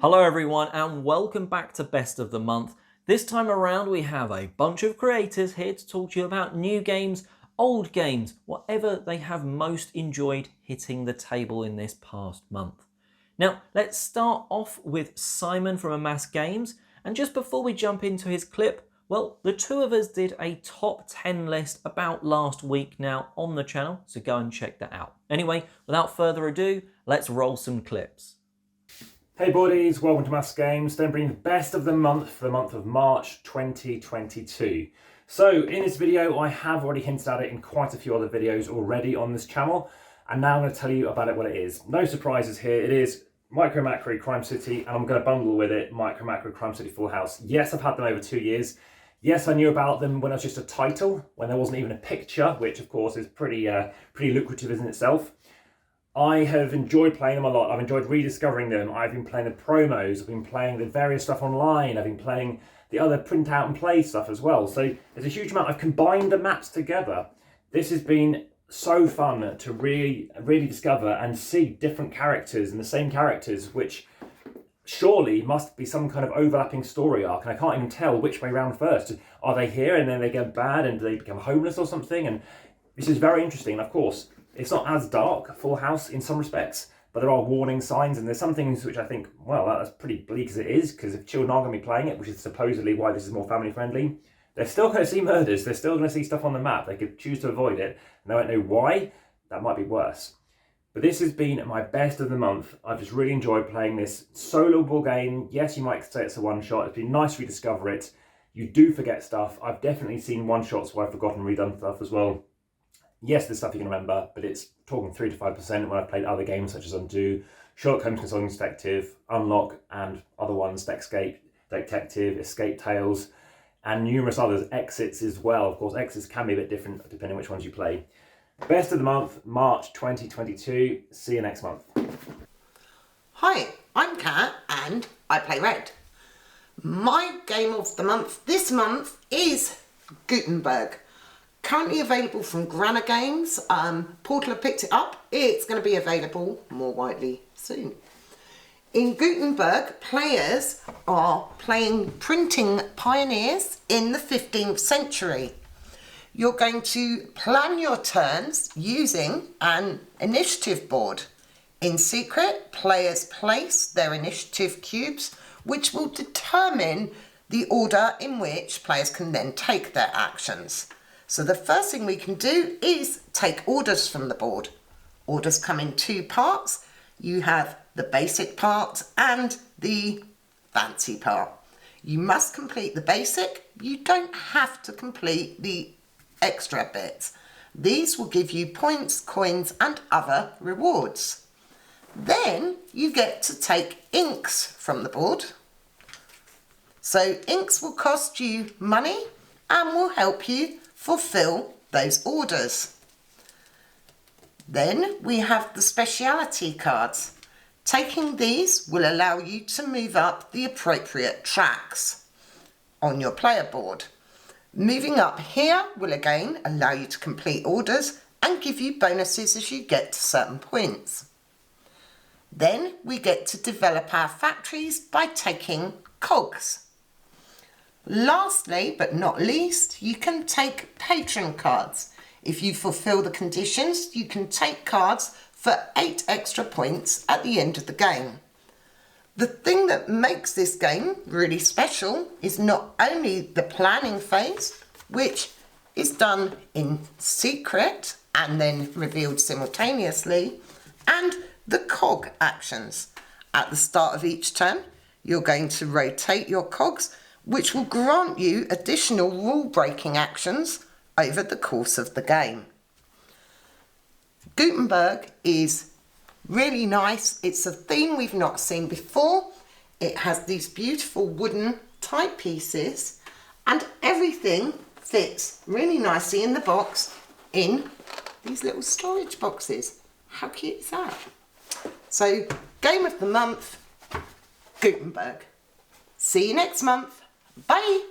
Hello everyone and welcome back to Best of the Month. This time around we have a bunch of creators here to talk to you about new games, old games, whatever they have most enjoyed hitting the table in this past month. Now let's start off with Simon from Amass Games, and just before we jump into his clip, well, the two of us did a top 10 list about last week now on the channel, so go and check that out. Anyway, without further ado, let's roll some clips. Hey buddies, welcome to Amass Games. Then bringing the best of the month for the month of March 2022. So in this video, I have already hinted at it in quite a few other videos already on this channel, and now I'm going to tell you about it, what it is. No surprises here. It is Micro Macro Crime City, and I'm going to bundle with it Micro Macro Crime City Full House. Yes, I've had them over 2 years. Yes, I knew about them when it was just a title, when there wasn't even a picture, which of course is pretty lucrative in itself. I have enjoyed playing them a lot. I've enjoyed rediscovering them. I've been playing the promos, I've been playing the various stuff online, I've been playing the other print out and play stuff as well. So there's a huge amount. I've combined the maps together. This has been so fun to really discover and see different characters and the same characters, which surely must be some kind of overlapping story arc, and I can't even tell which way round first. Are they here and then they get bad and do they become homeless or something? And this is very interesting. And of course, it's not as dark, Full House, in some respects, but there are warning signs, and there's some things which I think, well, that's pretty bleak as it is, because if children are going to be playing it, which is supposedly why this is more family friendly, they're still going to see murders, they're still going to see stuff on the map. They could choose to avoid it, and they won't know why. That might be worse. But this has been my best of the month. I've just really enjoyed playing this soloable game. Yes, you might say it's a one-shot. It's been nice to rediscover it. You do forget stuff. I've definitely seen one-shots where I've forgotten and redone stuff as well. Yes, there's stuff you can remember, but it's talking 3 to 5% when I've played other games such as Undo, Sherlock Holmes Consulting Detective, Unlock, and other ones, Detective, Escape Tales, and numerous others, Exits as well. Of course, Exits can be a bit different depending on which ones you play. Best of the month, March 2022. See you next month. Hi, I'm Kat and I play Red. My game of the month this month is Gutenberg. Currently available from Grana Games. Portal have picked it up. It's going to be available more widely soon. In Gutenberg, players are playing printing pioneers in the 15th century. You're going to plan your turns using an initiative board. In secret, players place their initiative cubes, which will determine the order in which players can then take their actions. So the first thing we can do is take orders from the board. Orders come in 2 parts. You have the basic part and the fancy part. You must complete the basic. You don't have to complete the extra bits. These will give you points, coins, and other rewards. Then you get to take inks from the board. So inks will cost you money and will help you fulfill those orders. Then we have the speciality cards. Taking these will allow you to move up the appropriate tracks on your player board. Moving up here will again allow you to complete orders and give you bonuses as you get to certain points. Then we get to develop our factories by taking cogs. Lastly, but not least, you can take patron cards. If you fulfill the conditions, you can take cards for 8 extra points at the end of the game. The thing that makes this game really special is not only the planning phase, which is done in secret and then revealed simultaneously, and the cog actions. At the start of each turn, you're going to rotate your cogs, which will grant you additional rule-breaking actions over the course of the game. Gutenberg is really nice. It's a theme we've not seen before. It has these beautiful wooden type pieces and everything fits really nicely in the box in these little storage boxes. How cute is that? So, game of the month, Gutenberg. See you next month. Bye.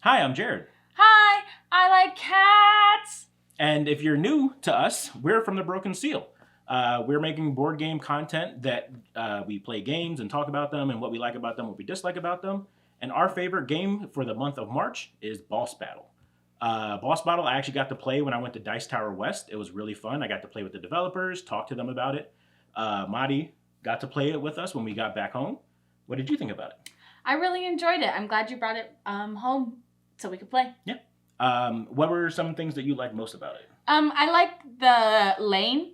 Hi, I'm Jared. Hi, I like cats. And if you're new to us, we're from The Broken Seal. We're making board game content that we play games and talk about them and what we like about them, what we dislike about them. And our favorite game for the month of March is Boss Battle. Boss Battle I actually got to play when I went to Dice Tower West. It was really fun. I got to play with the developers, talk to them about it. Madi got to play it with us when we got back home. What did you think about it? I really enjoyed it. I'm glad you brought it home so we could play. Yeah. What were some things that you liked most about it? I like the lane.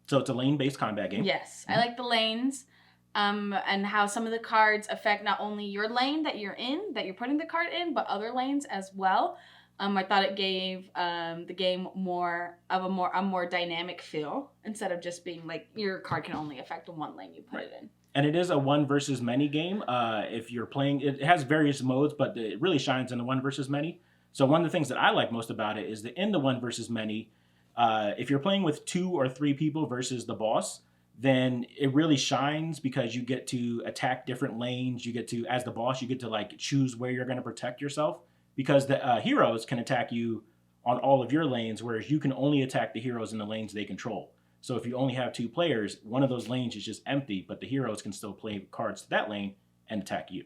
So it's a lane-based combat game. Yes, I like the lanes. And how some of the cards affect not only your lane that you're in, that you're putting the card in, but other lanes as well. I thought it gave the game a more dynamic feel instead of just being like your card can only affect the one lane you put it in. And it is a one versus many game. If you're playing, it has various modes, but it really shines in the one versus many. So one of the things that I like most about it is that in the one versus many, if you're playing with 2 or 3 people versus the boss, then it really shines because you get to attack different lanes. You get to, as the boss, you get to like choose where you're going to protect yourself, because the heroes can attack you on all of your lanes, whereas you can only attack the heroes in the lanes they control. So if you only have 2 players, one of those lanes is just empty, but the heroes can still play cards to that lane and attack you.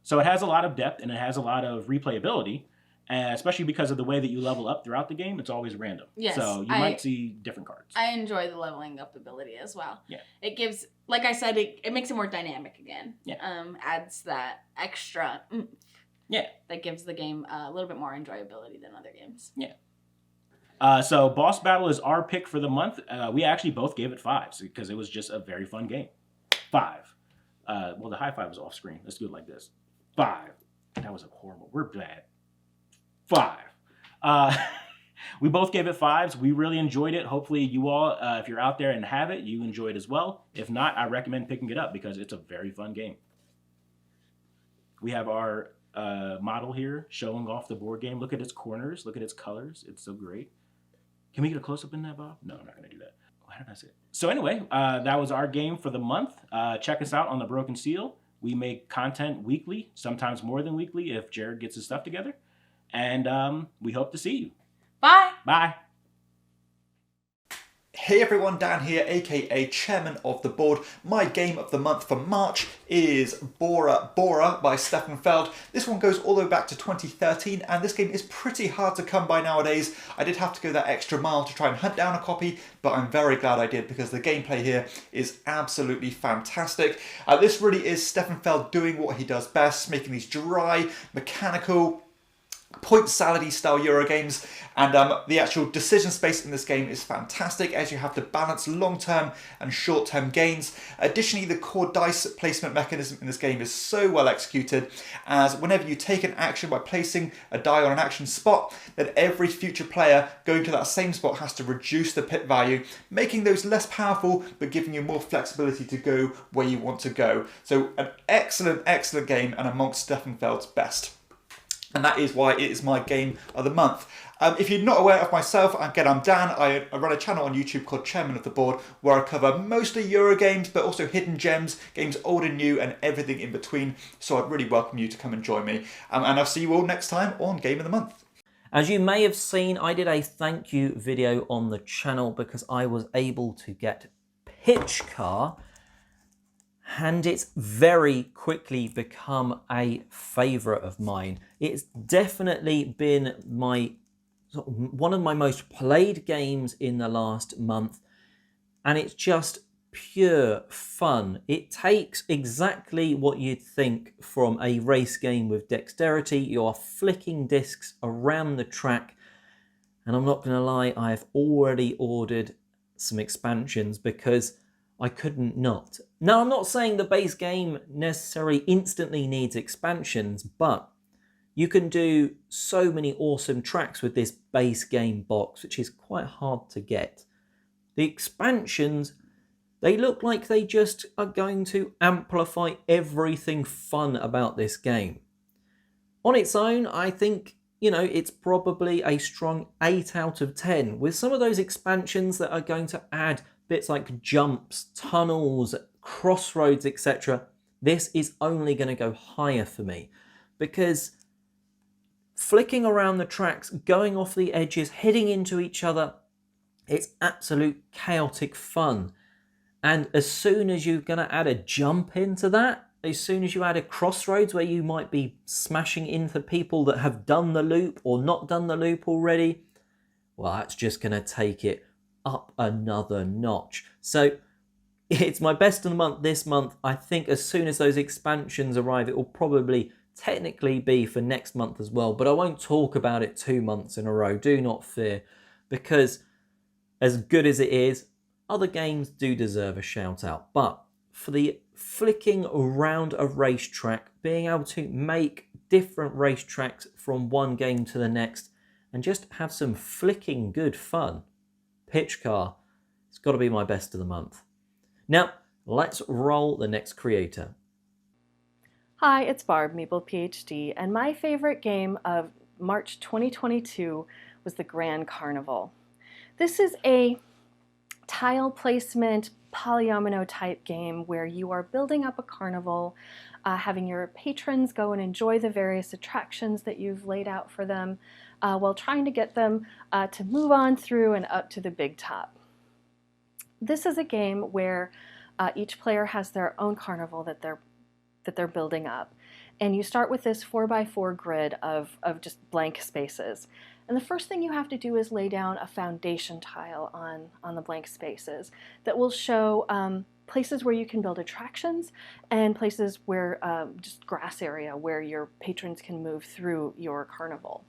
So it has a lot of depth and it has a lot of replayability, especially because of the way that you level up throughout the game. It's always random. Yes, so you might see different cards. I enjoy the leveling up ability as well. Yeah. It gives, like I said, it makes it more dynamic again. Yeah. Adds that extra oomph. Yeah. That gives the game a little bit more enjoyability than other games. Yeah. So Boss Battle is our pick for the month. We actually both gave it 5s because it was just a very fun game. 5. Well, the high 5 was off screen. Let's do it like this. 5. That was a horrible. We're bad. 5. We both gave it 5s. We really enjoyed it. Hopefully you all, if you're out there and have it, you enjoy it as well. If not, I recommend picking it up because it's a very fun game. We have our model here showing off the board game. Look at its corners. Look at its colors. It's so great. Can we get a close-up in that, Bob? No, I'm not going to do that. Why did I say it? So anyway, that was our game for the month. Check us out on The Broken Seal. We make content weekly, sometimes more than weekly if Jared gets his stuff together. And we hope to see you. Bye. Bye. Hey everyone, Dan here, aka Chairman of the Board. My game of the month for March is Bora Bora by Stefan Feld. This one goes all the way back to 2013 and this game is pretty hard to come by nowadays. I did have to go that extra mile to try and hunt down a copy, but I'm very glad I did because the gameplay here is absolutely fantastic. This really is Stefan Feld doing what he does best, making these dry, mechanical, point salad-y style Euro games, and the actual decision space in this game is fantastic as you have to balance long-term and short-term gains. Additionally, the core dice placement mechanism in this game is so well executed, as whenever you take an action by placing a die on an action spot, then every future player going to that same spot has to reduce the pit value, making those less powerful but giving you more flexibility to go where you want to go. So an excellent, excellent game and amongst Stefan Feld's best. And that is why it is my game of the month. If you're not aware of myself, again, I'm Dan. I run a channel on YouTube called Chairman of the Board, where I cover mostly Euro games, but also hidden gems, games old and new, and everything in between. So I'd really welcome you to come and join me. And I'll see you all next time on Game of the Month. As you may have seen, I did a thank you video on the channel because I was able to get Pitch Car, and it's very quickly become a favourite of mine. It's definitely been one of my most played games in the last month, and it's just pure fun. It takes exactly what you'd think from a race game with dexterity. You're flicking discs around the track, and I'm not going to lie, I've already ordered some expansions because I couldn't not. Now, I'm not saying the base game necessarily instantly needs expansions, but you can do so many awesome tracks with this base game box, which is quite hard to get. The expansions, they look like they just are going to amplify everything fun about this game. On its own, I think, it's probably a strong 8 out of 10, with some of those expansions that are going to add bits like jumps, tunnels, crossroads, etc. This is only going to go higher for me because flicking around the tracks, going off the edges, hitting into each other, It's absolute chaotic fun. And as soon as you're going to add a jump into that, as soon as you add a crossroads where you might be smashing into people that have done the loop or not done the loop already, well, that's just going to take it up another notch. So it's my best of the month this month. I think as soon as those expansions arrive, it will probably technically be for next month as well. But I won't talk about it 2 months in a row. Do not fear, because as good as it is, other games do deserve a shout out. But for the flicking around a racetrack, being able to make different racetracks from one game to the next and just have some flicking good fun, Pitch Car, it's got to be my best of the month. Now, let's roll the next creator. Hi, it's Barb MeeplePhD, and my favorite game of March 2022 was the Grand Carnival. This is a tile placement polyomino type game where you are building up a carnival, having your patrons go and enjoy the various attractions that you've laid out for them, while trying to get them to move on through and up to the big top. This is a game where each player has their own carnival that they're building up. And you start with this 4x4 grid of just blank spaces. And the first thing you have to do is lay down a foundation tile on the blank spaces that will show places where you can build attractions and places where just grass area where your patrons can move through your carnival.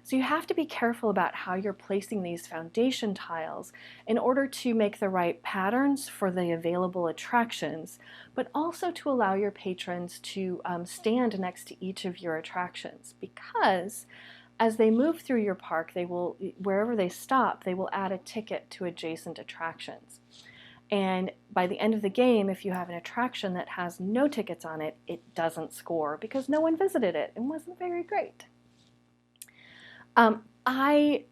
So you have to be careful about how you're placing these foundation tiles in order to make the right patterns for the available attractions, but also to allow your patrons to stand next to each of your attractions, because as they move through your park, they will, wherever they stop, they will add a ticket to adjacent attractions. And by the end of the game, if you have an attraction that has no tickets on it, it doesn't score because no one visited it and wasn't very great. I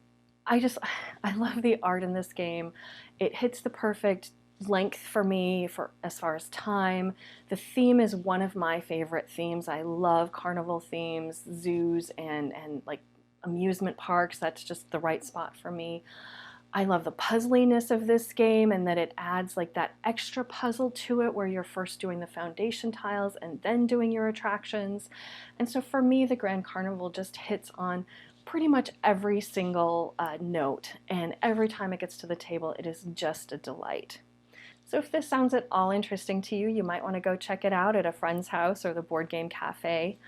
love the art in this game. It hits the perfect length for me as far as time. The theme is one of my favorite themes. I love carnival themes, zoos, and like amusement parks. That's just the right spot for me. I love the puzzliness of this game and that it adds like that extra puzzle to it where you're first doing the foundation tiles and then doing your attractions. And so for me, the Grand Carnival just hits on pretty much every single note, and every time it gets to the table, it is just a delight. So if this sounds at all interesting to you, you might want to go check it out at a friend's house or the Board Game Cafe.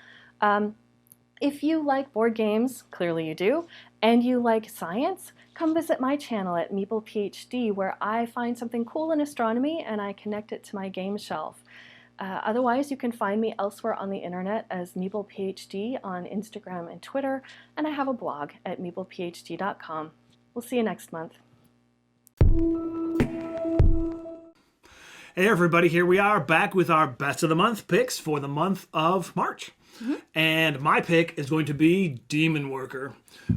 If you like board games, clearly you do, and you like science, come visit my channel at Meeple PhD, where I find something cool in astronomy and I connect it to my game shelf. Otherwise, you can find me elsewhere on the internet as Meeple PhD on Instagram and Twitter, and I have a blog at meeplephd.com. We'll see you next month. Hey everybody, here we are back with our best of the month picks for the month of March. And my pick is going to be Demon Worker,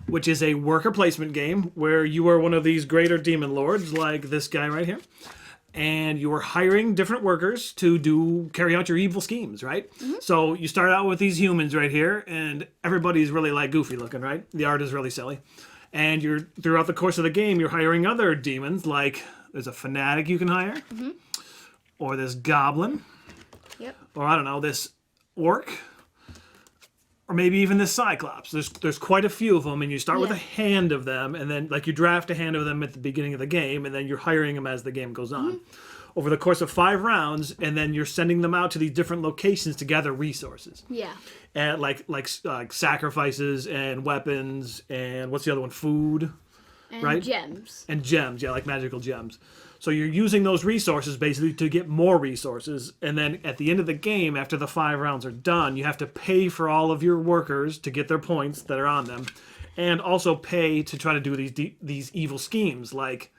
which is a worker placement game where you are one of these greater demon lords like this guy right here. And you're hiring different workers to carry out your evil schemes, right? So you start out with these humans right here, and everybody's really like goofy looking, right? The art is really silly. And you're throughout the course of the game, you're hiring other demons, like there's a fanatic you can hire, or this goblin, or I don't know, this orc, or maybe even this cyclops. There's quite a few of them, and you start with a hand of them, and then like you draft a hand of them at the beginning of the game, and then you're hiring them as the game goes on. Over the course of 5 rounds, and then you're sending them out to these different locations to gather resources. And like sacrifices and weapons, and what's the other one? Food, and right? Gems. And gems, like magical gems. So you're using those resources basically to get more resources, and then at the end of the game, after the 5 rounds are done, you have to pay for all of your workers to get their points that are on them, and also pay to try to do these evil schemes, like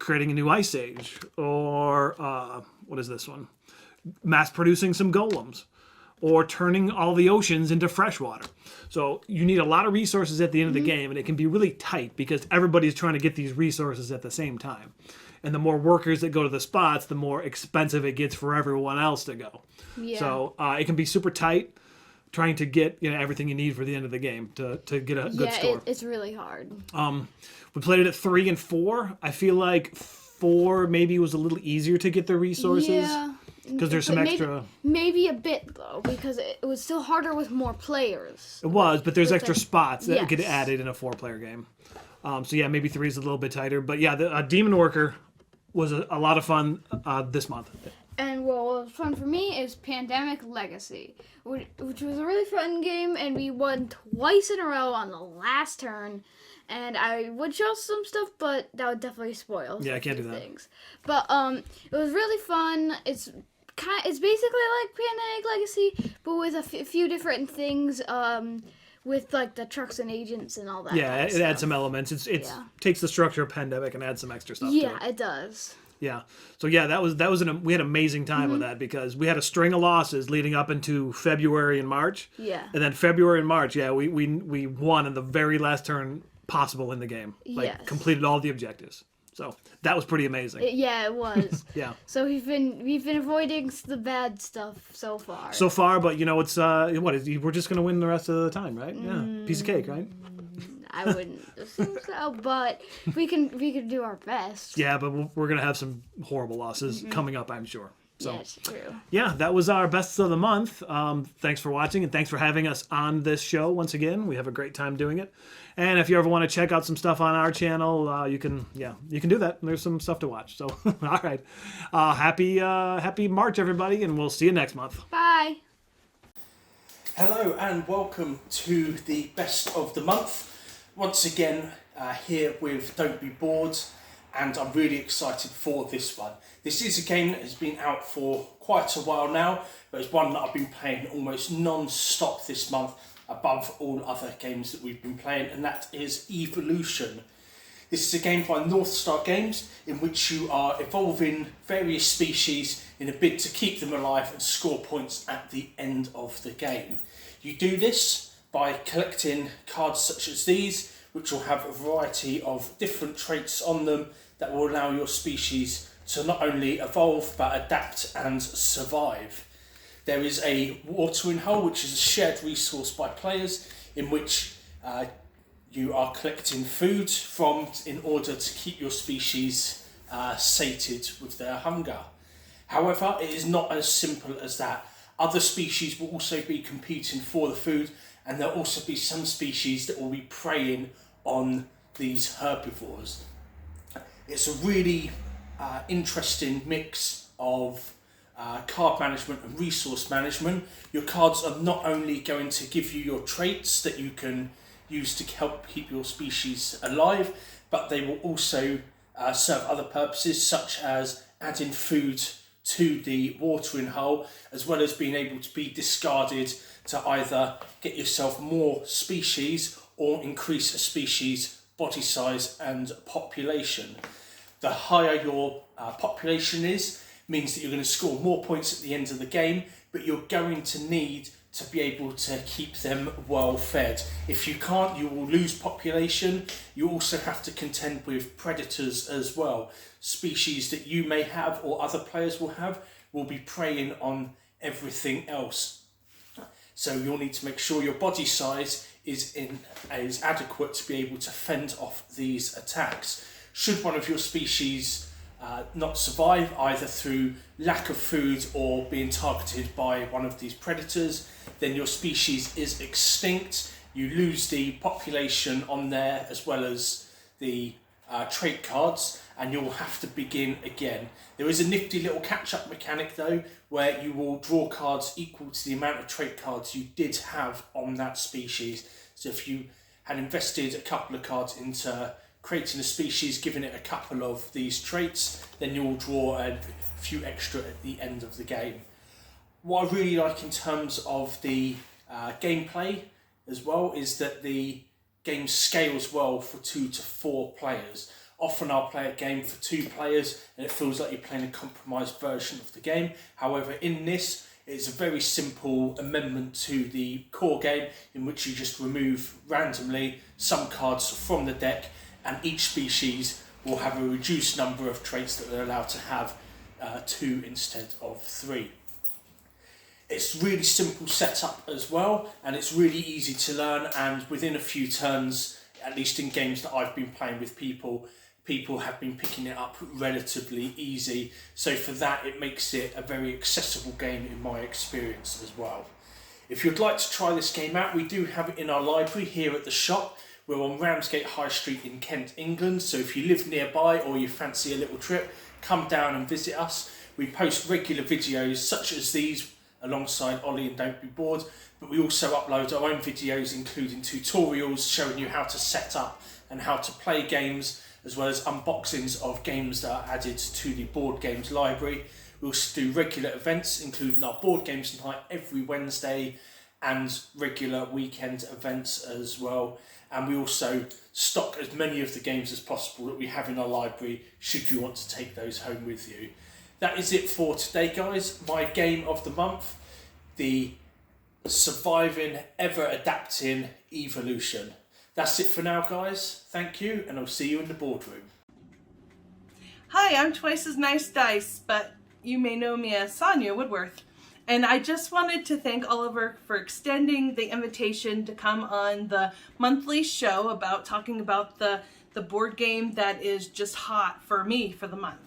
creating a new ice age, or what is this one? Mass producing some golems, or turning all the oceans into fresh water. So you need a lot of resources at the end of the game, and it can be really tight because everybody's trying to get these resources at the same time. And the more workers that go to the spots, the more expensive it gets for everyone else to go. So it can be super tight, trying to get everything you need for the end of the game to get a good score. It's really hard. We played it at 3 and 4. I feel like 4 maybe was a little easier to get the resources. Yeah. Because there's some extra. Maybe a bit though, because it was still harder with more players. It was, but there's extra like- spots that get Yes. added in a 4-player game. So yeah, maybe 3 is a little bit tighter. But yeah, the Demon Worker was a lot of fun this month. And what was fun for me is Pandemic Legacy, which was a really fun game, and we won twice in a row on the last turn. And I would show some stuff, but that would definitely spoil. Yeah, I can't some do that. things. But it was really fun. It's basically like Pandemic Legacy, but with a few different things. With like the trucks and agents and all that. Yeah, kind of it stuff. adds some elements. It Yeah. takes the structure of Pandemic and adds some extra stuff. Yeah, to it. it does. Yeah. So yeah, we had an amazing time with that because we had a string of losses leading up into February and March. Yeah. And then February and March, yeah, we won in the very last turn possible in the game. Like Yes. completed all the objectives. So that was pretty amazing. Yeah, it was. Yeah. So we've been avoiding the bad stuff so far. So far, but it's we're just gonna win the rest of the time, right? Yeah. Piece of cake, right? I wouldn't assume so, but we can do our best. Yeah, but we're gonna have some horrible losses coming up, I'm sure. So That's true. yeah, that was our best of the month. Thanks for watching and thanks for having us on this show once again. We have a great time doing it. And if you ever want to check out some stuff on our channel, you can do that. There's some stuff to watch. So all right, happy March, everybody, and we'll see you next month. Bye. Hello and welcome to the best of the month. Once again, here with Don't Be Bored, and I'm really excited for this one. This is a game that has been out for quite a while now, but it's one that I've been playing almost non-stop this month, above all other games that we've been playing, and that is Evolution. This is a game by North Star Games in which you are evolving various species in a bid to keep them alive and score points at the end of the game. You do this by collecting cards such as these, which will have a variety of different traits on them that will allow your species to not only evolve but adapt and survive. There is a watering hole, which is a shared resource by players, in which you are collecting food from in order to keep your species sated with their hunger. However, it is not as simple as that. Other species will also be competing for the food, and there'll also be some species that will be preying on these herbivores. It's a really interesting mix of card management and resource management. Your cards are not only going to give you your traits that you can use to help keep your species alive, but they will also serve other purposes, such as adding food to the watering hole, as well as being able to be discarded to either get yourself more species or increase a species' body size and population. The higher your population is, means that you're going to score more points at the end of the game, but you're going to need to be able to keep them well fed. If you can't, you will lose population. You also have to contend with predators as well. Species that you may have or other players will have will be preying on everything else. So you'll need to make sure your body size is adequate to be able to fend off these attacks. Should one of your species not survive, either through lack of food or being targeted by one of these predators, then your species is extinct. You lose the population on there as well as the trait cards, and you'll have to begin again. There is a nifty little catch-up mechanic though, where you will draw cards equal to the amount of trait cards you did have on that species. So if you had invested a couple of cards into creating a species, giving it a couple of these traits, then you'll draw a few extra at the end of the game. What I really like in terms of the gameplay as well is that the game scales well for 2 to 4 players. Often I'll play a game for 2 players and it feels like you're playing a compromised version of the game. However, in this, it's a very simple amendment to the core game in which you just remove randomly some cards from the deck, and each species will have a reduced number of traits that they're allowed to have, 2 instead of 3. It's really simple setup as well, and it's really easy to learn, and within a few turns, at least in games that I've been playing with people have been picking it up relatively easy. So for that, it makes it a very accessible game in my experience as well. If you'd like to try this game out, we do have it in our library here at the shop. We're on Ramsgate High Street in Kent, England. So if you live nearby or you fancy a little trip, come down and visit us. We post regular videos such as these alongside Ollie and Don't Be Bored, but we also upload our own videos including tutorials showing you how to set up and how to play games, as well as unboxings of games that are added to the board games library. We also do regular events including our board games night every Wednesday and regular weekend events as well. And we also stock as many of the games as possible that we have in our library should you want to take those home with you. That is it for today, guys. My game of the month, the Surviving, Ever Adapting Evolution. That's it for now, guys. Thank you, and I'll see you in the boardroom. Hi, I'm Twice as Nice Dice, but you may know me as Sonia Woodworth. And I just wanted to thank Oliver for extending the invitation to come on the monthly show about talking about the board game that is just hot for me for the month.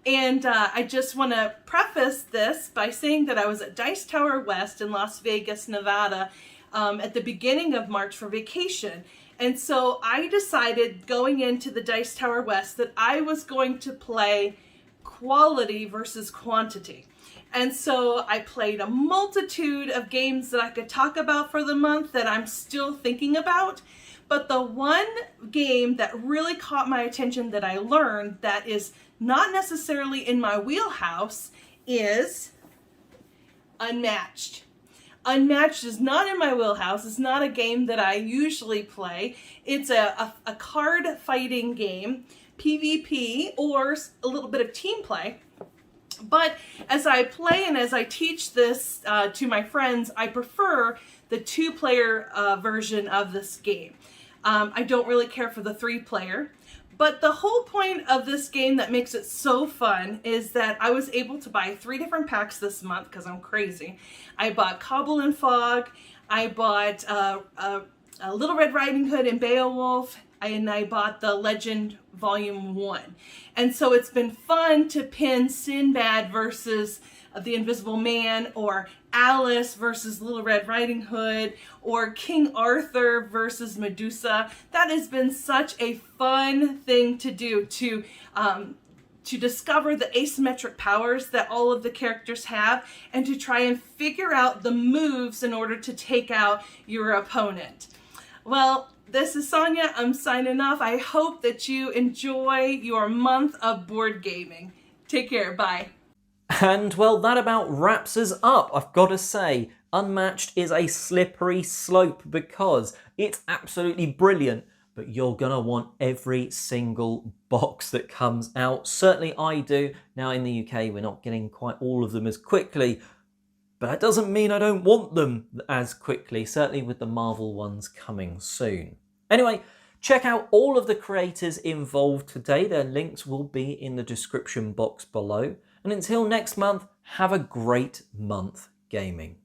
And I just want to preface this by saying that I was at Dice Tower West in Las Vegas, Nevada at the beginning of March for vacation. And so I decided going into the Dice Tower West that I was going to play quality versus quantity. And so I played a multitude of games that I could talk about for the month that I'm still thinking about. But the one game that really caught my attention that I learned that is not necessarily in my wheelhouse is Unmatched. Unmatched is not in my wheelhouse. It's not a game that I usually play. It's a card fighting game, PvP, or a little bit of team play. But as I play and as I teach this to my friends, I prefer the 2-player version of this game. I don't really care for the 3-player. But the whole point of this game that makes it so fun is that I was able to buy 3 different packs this month because I'm crazy. I bought Cobble and Fog, I bought Little Red Riding Hood and Beowulf, and I bought the Legend Volume 1. And so it's been fun to pin Sinbad versus the Invisible Man, or Alice versus Little Red Riding Hood, or King Arthur versus Medusa. That has been such a fun thing to do, to discover the asymmetric powers that all of the characters have, and to try and figure out the moves in order to take out your opponent. Well, this is Sonia. I'm signing off. I hope that you enjoy your month of board gaming. Take care. Bye. And well, that about wraps us up. I've got to say, Unmatched is a slippery slope because it's absolutely brilliant, but you're going to want every single box that comes out. Certainly I do. Now in the UK, we're not getting quite all of them as quickly, but that doesn't mean I don't want them as quickly, certainly with the Marvel ones coming soon. Anyway, check out all of the creators involved today. Their links will be in the description box below. And until next month, have a great month gaming.